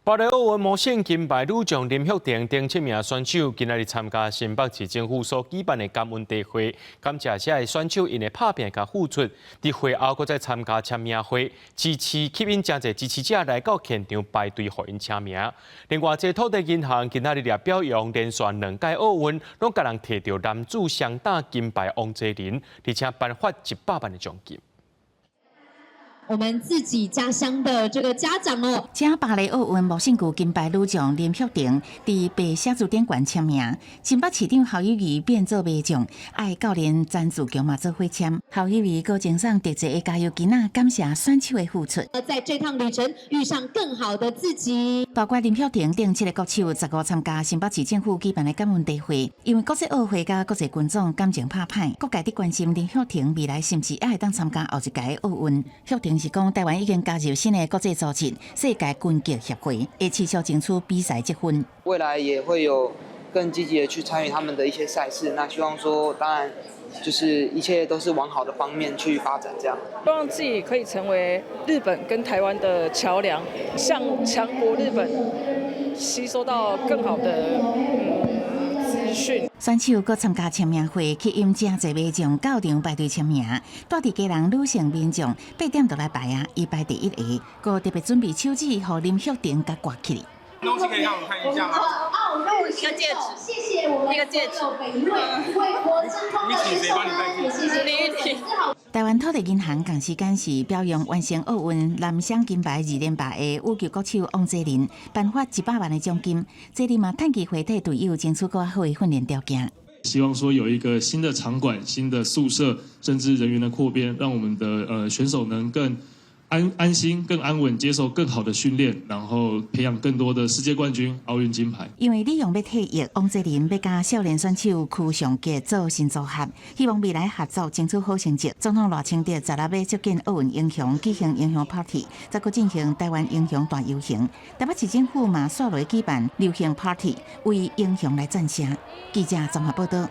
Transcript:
巴黎奥运模线金牌女将林旭婷等7名选手今日参加新北市政府所举办的感恩大会，感谢这些选手因的打拼甲付出。伫会后，搁再参加签名会，支持吸引真侪支持者来到现场排队互因签名。另外，这土地银行今日也表扬连续2届奥运，拢甲人摕到男子双打金牌王泽林，而且颁发100万的奖金。 我们自己家乡的这个家长哦，请巴黎奥运模性具金牌女将林旭婷伫白写字典馆签名，新北市长侯友宜变做卖将，爱教练詹志强嘛做伙签。侯友宜搁赠送特制的加油机仔，感谢选手的付出。在这趟旅程遇上更好的自己。包括林旭婷等7个国手15参加新北市政府举办的感恩大会，因为国际奥会甲国际群众感情拍歹，各界伫关心林旭婷未来是毋是还会当参加后一届奥运。旭婷是讲，台湾已经加入新的国际组织世界拳击协会，会持续争取比赛积分。未来也会有更积极的去参与他们的一些赛事。那希望说，当然就是一切都是往好的方面去发展，这样。希望自己可以成为日本跟台湾的桥梁，向强国日本吸收到更好的资讯。 选手搁参加签名会，吸引真侪迷将到场排队签名。住伫家人女性民众8点就来排啊，伊排第1个，搁特别准备手指，互林旭婷甲挂起。东西可以让我们看一下吗？一个戒指，谢谢我们一个戒指。你请谁帮你戴戒指？李玉婷。台湾土地银行同时间是表扬完成奥运男双金牌2连霸的羽球国手王泽林，颁发100万的奖金。泽林嘛，趁机回替队友争取更好的训练条件。 希望说有一个新的场馆、新的宿舍，甚至人员的扩编，让我们的选手能更安心、更安稳，接受更好的训练，然后培养更多的世界冠军、奥运金牌。因为利用要退役，王泽林要甲少年选手曲尚杰做新组合，希望未来合作争取好成绩。总统赖清德16日接见奥运英雄，举行英雄 party， 再搁进行台湾英雄大游行。台北市政府嘛，刷落举办流行 party， 为英雄来赞声。记者综合报道。